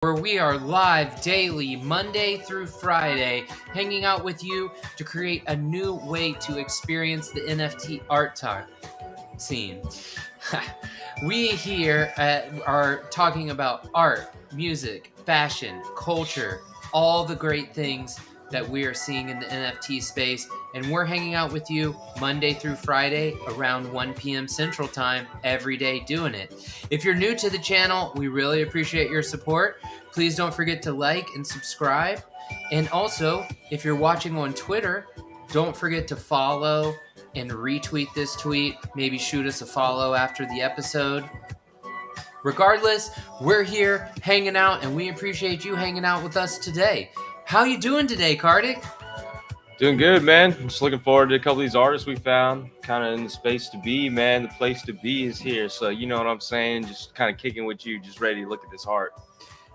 where we are live daily, Monday through Friday, hanging out with you to create a new way to experience the NFT art scene. We here are talking about art, music, fashion, culture, all the great things that we are seeing in the NFT space, and we're hanging out with you Monday through Friday around 1 p.m. Central Time every day doing it. If you're new to the channel, we really appreciate your support. Please don't forget to like and subscribe. And also, if you're watching on Twitter, don't forget to follow and retweet this tweet. Maybe shoot us a follow after the episode. Regardless, we're here hanging out, and we appreciate you hanging out with us today. How you doing today, Karthik? Doing good, man. Just looking forward to a couple of these artists we found. Kind of in the space to be, man. The place to be is here. So you know what I'm saying? Just kind of kicking with you, just ready to look at this art.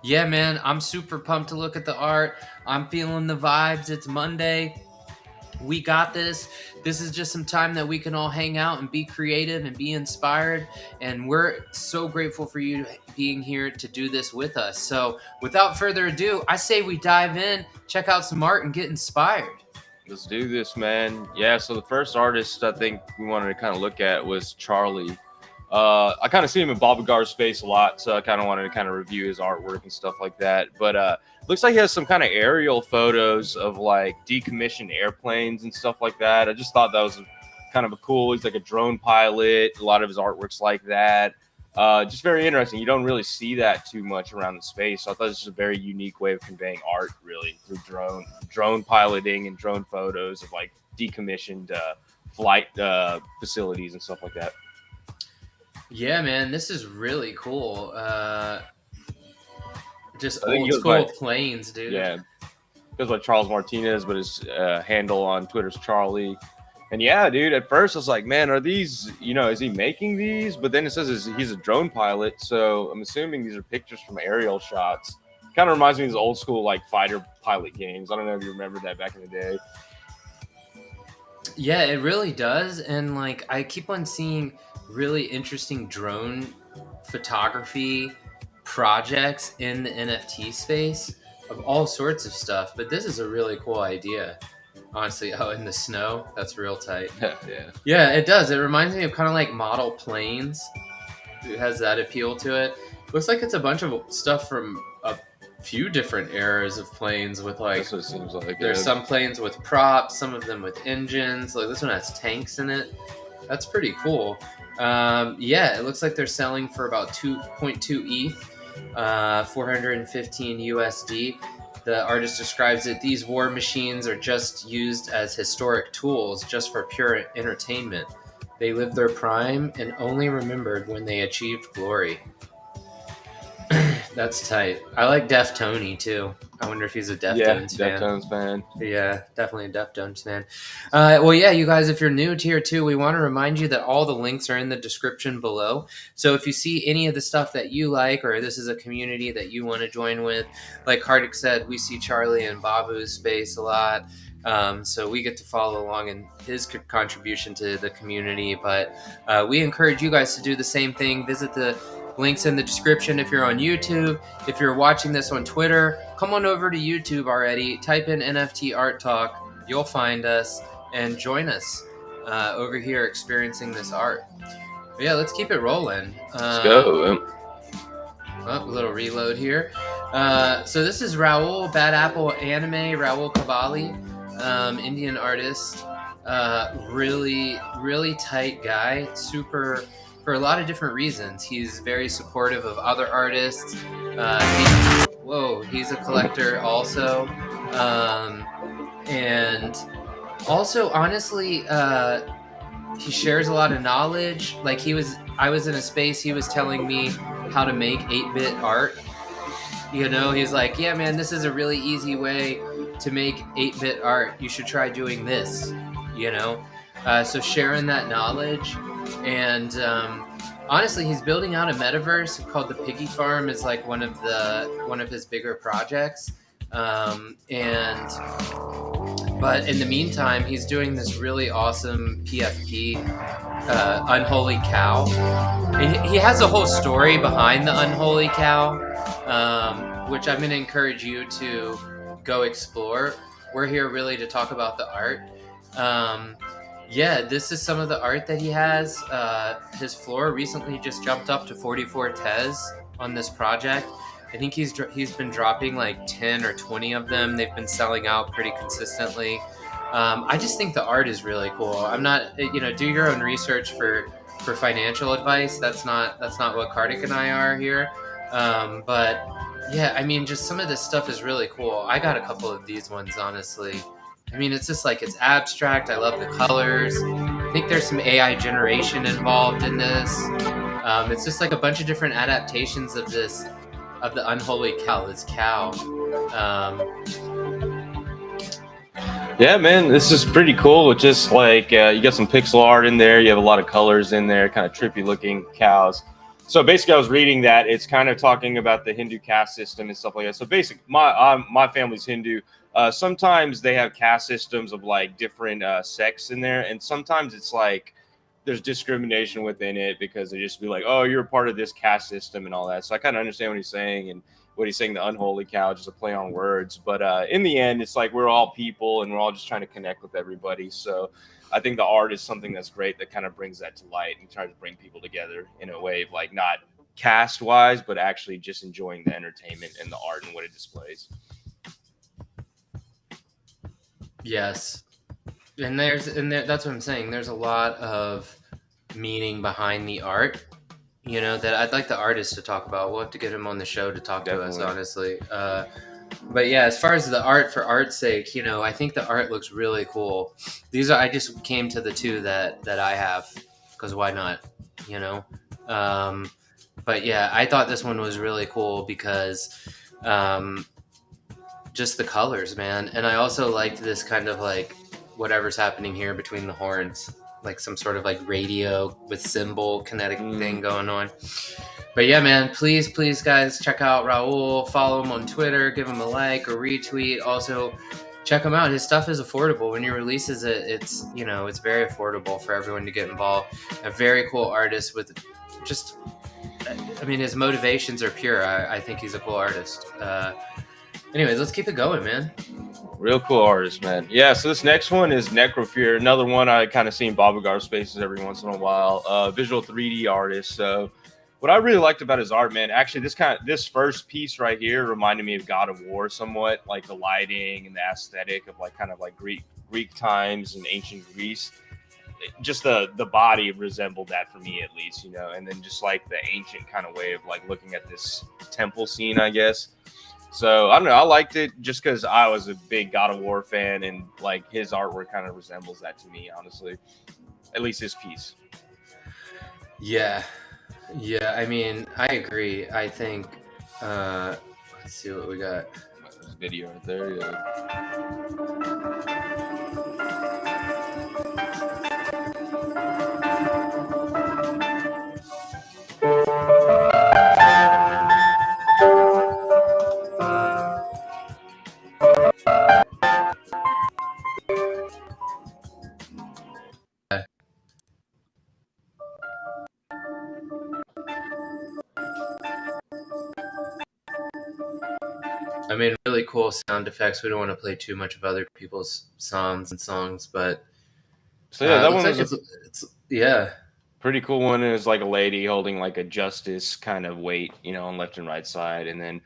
Yeah, man. I'm super pumped to look at the art. I'm feeling the vibes. It's Monday. We got this. This is just some time that we can all hang out and be creative and be inspired. And we're so grateful for you being here to do this with us. So without further ado, I say we dive in, check out some art, and get inspired. Let's do this, man. Yeah, so the first artist I think we wanted to kind of look at was Charlie. I kind of see him in Babagar's space a lot, so I kind of wanted to kind of review his artwork and stuff like that. But looks like he has some kind of aerial photos of like decommissioned airplanes and stuff like that. I just thought that was kind of a cool. He's like a drone pilot. A lot of his artwork's like that. Just very interesting. You don't really see that too much around the space. So I thought this was a very unique way of conveying art, really, through drone piloting and drone photos of like decommissioned flight facilities and stuff like that. Yeah, man, this is really cool. Just old school planes, dude. Yeah, goes by Charles Martinez, but his handle on Twitter's Charlie. And yeah, dude, at first I was like, man, are these, is he making these? But then it says he's a drone pilot, so I'm assuming these are pictures from aerial shots. Kind of reminds me of these old school like fighter pilot games. I don't know if you remember that back in the day. Yeah, it really does. And like I keep on seeing really interesting drone photography projects in the NFT space of all sorts of stuff. But this is a really cool idea. Honestly, in the snow, that's real tight. Yeah, it does. It reminds me of kind of like model planes. It has that appeal to it. Looks like it's a bunch of stuff from a few different eras of planes with like, that's what it seems like. There's some planes with props, some of them with engines. Like this one has tanks in it. That's pretty cool. Yeah, it looks like they're selling for about 2.2 ETH, 415 USD. The artist describes it, these war machines are just used as historic tools, just for pure entertainment. They lived their prime and only remembered when they achieved glory. That's tight. I like Deftones too. I wonder if he's a Deftones fan. Deftones fan. Yeah, definitely a Deftones fan. Well, yeah, you guys, if you're new to here too, we want to remind you that all the links are in the description below. So if you see any of the stuff that you like, or this is a community that you want to join with, like Karthik said, we see Charlie and Babu's space a lot. So we get to follow along in his contribution to the community. But we encourage you guys to do the same thing. Visit the links in the description if you're on YouTube. If you're watching this on Twitter, come on over to YouTube already. Type in NFT ART TALK. You'll find us and join us over here experiencing this art. But yeah, let's keep it rolling. Let's go. A little reload here. So this is Rahul, Bad Apple Anime, Rahul Kabali, Indian artist. Really, really tight guy. Super... for a lot of different reasons. He's very supportive of other artists. He's a collector also. And also, honestly, he shares a lot of knowledge. Like I was in a space, he was telling me how to make 8-bit art. He's like, yeah, man, this is a really easy way to make 8-bit art. You should try doing this, So sharing that knowledge. And honestly, he's building out a metaverse called the Piggy Farm. Is like one of his bigger projects. But in the meantime, he's doing this really awesome PFP, Unholy Cow. He has a whole story behind the Unholy Cow. which I'm going to encourage you to go explore. We're here really to talk about the art. Yeah, this is some of the art that he has. His floor recently just jumped up to 44 tes on this project. I think he's been dropping like 10 or 20 of them. They've been selling out pretty consistently. I just think the art is really cool. I'm not, do your own research for financial advice. That's not what Karthik and I are here. But yeah, I mean, just some of this stuff is really cool. I got a couple of these ones, honestly. I mean, it's just like it's abstract. I love the colors. I think there's some AI generation involved in this. It's just like a bunch of different adaptations of the unholy cow. This cow. Yeah, man, this is pretty cool. It's just like you got some pixel art in there. You have a lot of colors in there, kind of trippy looking cows. So basically, I was reading that it's kind of talking about the Hindu caste system and stuff like that. So basically, my family's Hindu. Sometimes they have caste systems of like different sects in there, and sometimes it's like there's discrimination within it because they just be like, oh, you're a part of this caste system and all that. So I kind of understand what he's saying, and what he's saying, the unholy cow, just a play on words. But in the end, it's like we're all people and we're all just trying to connect with everybody. So I think the art is something that's great that kind of brings that to light and tries to bring people together in a way of like not cast wise, but actually just enjoying the entertainment and the art and what it displays. Yes. And that's what I'm saying. There's a lot of meaning behind the art, that I'd like the artist to talk about. We'll have to get him on the show to talk to us, honestly. But yeah, as far as the art for art's sake, I think the art looks really cool. I just came to the two that I have because why not, but yeah, I thought this one was really cool because just the colors, man. And I also liked this kind of like whatever's happening here between the horns, like some sort of like radio with cymbal kinetic thing going on. But yeah, man, please guys, check out Rahul, follow him on Twitter, give him a like or retweet. Also check him out. His stuff is affordable. When he releases it, it's very affordable for everyone to get involved. A very cool artist with just, I mean, his motivations are pure. I think he's a cool artist. Anyways, let's keep it going, man. Real cool artist, man. Yeah, so this next one is Necrofear. Another one I kind of see in Babagar spaces every once in a while. Visual 3D artist. So what I really liked about his art, man, actually this first piece right here reminded me of God of War somewhat, like the lighting and the aesthetic of like kind of like Greek times and ancient Greece. Just the body resembled that for me at least, and then just like the ancient kind of way of like looking at this temple scene, I guess. So I don't know. I liked it just because I was a big God of War fan, and like his artwork kind of resembles that to me, honestly. At least his piece. Yeah. I mean, I agree. I think. Let's see what we got. There's a video right there. Yeah. I mean, really cool sound effects. We don't want to play too much of other people's songs, but so yeah, that one was like it's yeah, pretty cool one. It was like a lady holding like a justice kind of weight, on left and right side, and then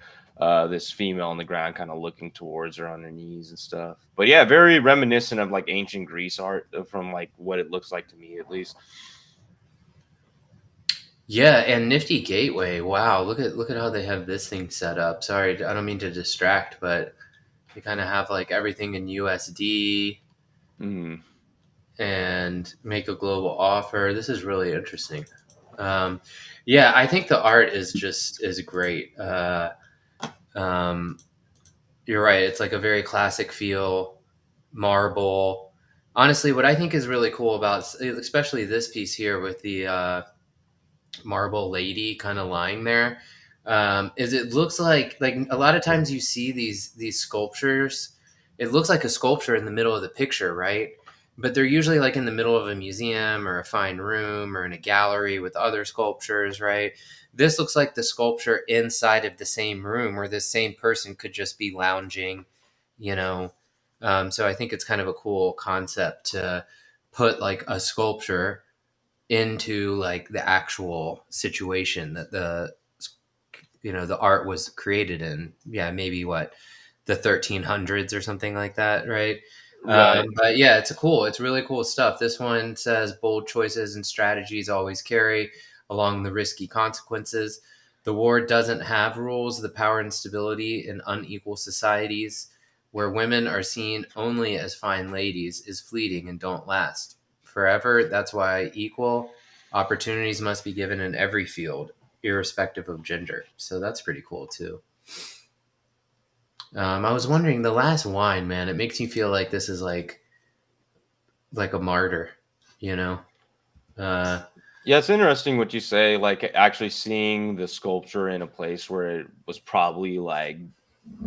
this female on the ground kind of looking towards her on her knees and stuff. But yeah, very reminiscent of like ancient Greece art from like what it looks like to me at least. Yeah, and Nifty Gateway. Wow, look at how they have this thing set up. Sorry, I don't mean to distract, but they kind of have like everything in USD and make a global offer. This is really interesting. Yeah, I think the art is great. You're right. It's like a very classic feel, marble. Honestly, what I think is really cool about, especially this piece here with the marble lady kind of lying there, is it looks like a lot of times you see these sculptures. It looks like a sculpture in the middle of the picture, right? But they're usually like in the middle of a museum or a fine room or in a gallery with other sculptures, right? This looks like the sculpture inside of the same room where the same person could just be lounging, you know. So I think it's kind of a cool concept to put like a sculpture into like the actual situation that the art was created in. Yeah, maybe what, the 1300s or something like that, right? Right. But yeah, it's really cool stuff. This one says bold choices and strategies always carry along the risky consequences. The war doesn't have rules. The power and stability in unequal societies where women are seen only as fine ladies is fleeting and don't last forever. That's why equal opportunities must be given in every field, irrespective of gender. So that's pretty cool too. I was wondering, the last wine, man, it makes me feel like this is like a martyr, you know? Uh, Yeah, it's interesting what you say, like actually seeing the sculpture in a place where it was probably like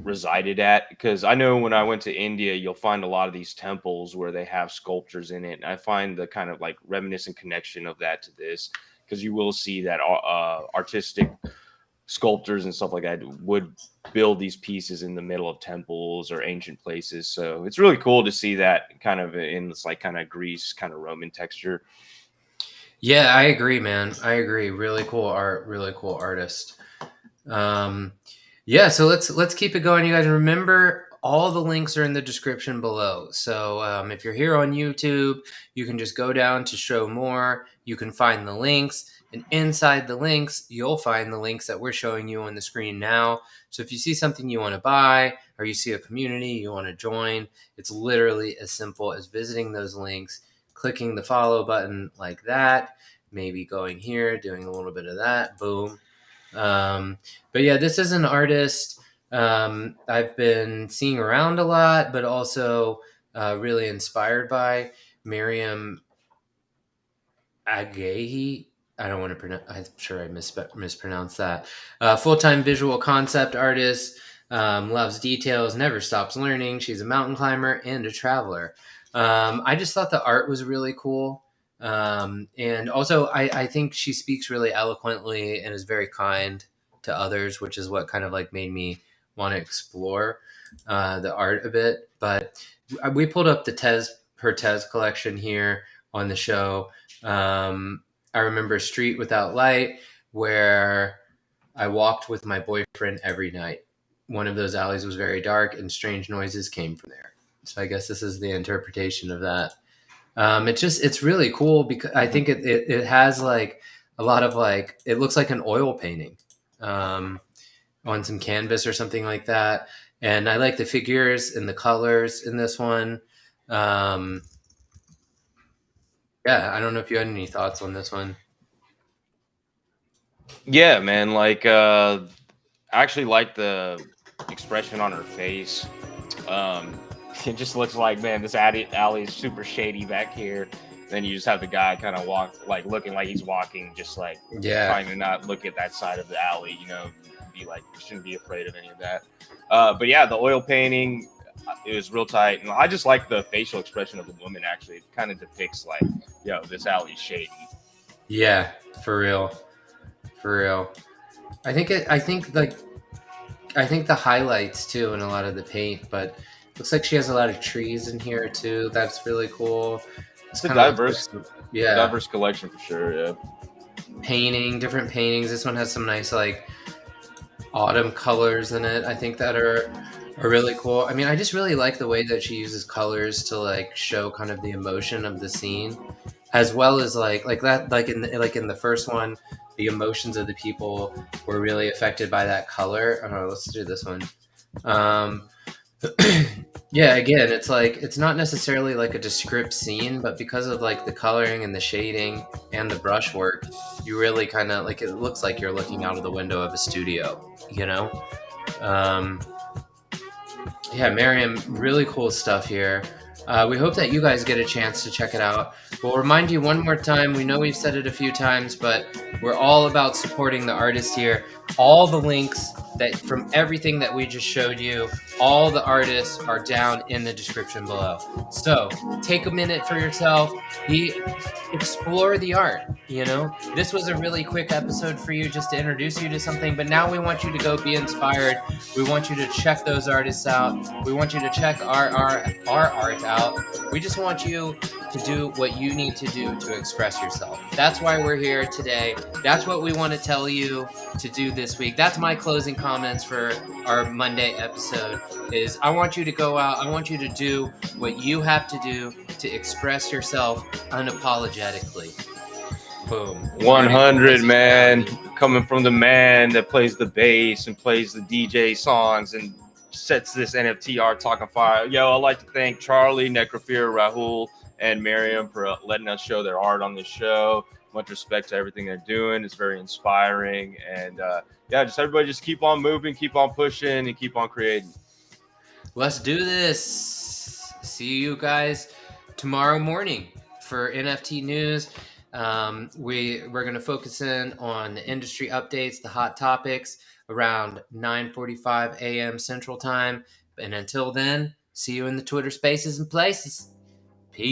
resided at. Because I know when I went to India, you'll find a lot of these temples where they have sculptures in it. And I find the kind of like reminiscent connection of that to this, because you will see that artistic sculptors and stuff like that would build these pieces in the middle of temples or ancient places. So it's really cool to see that kind of in this like kind of Greece, kind of Roman texture. yeah, I agree, man. I agree. Really cool art, really cool artist. Um, yeah, so let's keep it going, you guys. Remember, all the links are in the description below. So if you're here on YouTube, you can just go down to show more. You can find the links, and inside the links, you'll find the links that we're showing you on the screen now. So if you see something you want to buy, or you see a community you want to join, it's literally as simple as visiting those links, clicking the follow button like that, maybe going here, doing a little bit of that, boom. But yeah, this is an artist I've been seeing around a lot, but also really inspired by, Mariam Aghaee. I don't want to pronounce. I'm sure I mispronounced that. Full-time visual concept artist, loves details, never stops learning. She's a mountain climber and a traveler. I just thought the art was really cool. And also, I think she speaks really eloquently and is very kind to others, which is what kind of like made me want to explore the art a bit. But we pulled up her Tez collection here on the show. I remember Street Without Light, where I walked with my boyfriend every night. One of those alleys was very dark, and strange noises came from there. So I guess this is the interpretation of that. It's really cool because I think it has like a lot of like, it looks like an oil painting um, on some canvas or something like that. And I like the figures and the colors in this one. Um, yeah, I don't know if you had any thoughts on this one. Yeah, man. Like, I actually like the expression on her face. Um, it just looks like, man, this alley is super shady back here. Then you just have the guy kind of walk, like looking like he's walking, just like Yeah, trying to not look at that side of the alley, be like, you shouldn't be afraid of any of that. But yeah, the oil painting, it was real tight. And I just like the facial expression of the woman, actually. It kind of depicts, like, this alley's shady. yeah, for real, for real. I think the highlights too in a lot of the paint, but looks like she has a lot of trees in here too. That's really cool. It's It's a kind of looks like diverse, yeah, diverse collection for sure. Yeah. different paintings. This one has some nice like autumn colors in it. I think that are really cool. I mean, I just really like the way that she uses colors to like show kind of the emotion of the scene, as well as like that, like in the first one, the emotions of the people were really affected by that color. I don't know. Let's do this one. Um, yeah, again, it's like it's not necessarily like a descript scene, but because of like the coloring and the shading and the brushwork, you really kind of like, it looks like you're looking out of the window of a studio, you know. Um, yeah, Mariam, really cool stuff here. We hope that you guys get a chance to check it out. We'll remind you one more time. We know we've said it a few times, but we're all about supporting the artists here. All the links that from everything that we just showed you, all the artists are down in the description below. So take a minute for yourself. Explore the art. This was a really quick episode for you just to introduce you to something, but now we want you to go be inspired. We want you to check those artists out. We want you to check our art out. We just want you to do what you need to do to express yourself. That's why we're here today. That's what we want to tell you to do this week. That's my closing comments for our Monday episode is I want you to go out. I want you to do what you have to do to express yourself unapologetically. Boom. 100, man. Coming from the man that plays the bass and plays the DJ songs and sets this NFT art talk on fire. Yo, I'd like to thank Charlie, Necrofear, Rahul, and Mariam for letting us show their art on this show. Much respect to everything they're doing. It's very inspiring. And yeah, just everybody just keep on moving, keep on pushing, and keep on creating. Let's do this. See you guys tomorrow morning for NFT news. We're going to focus in on the industry updates, the hot topics around 9:45 a.m. Central Time. And until then, see you in the Twitter spaces and places.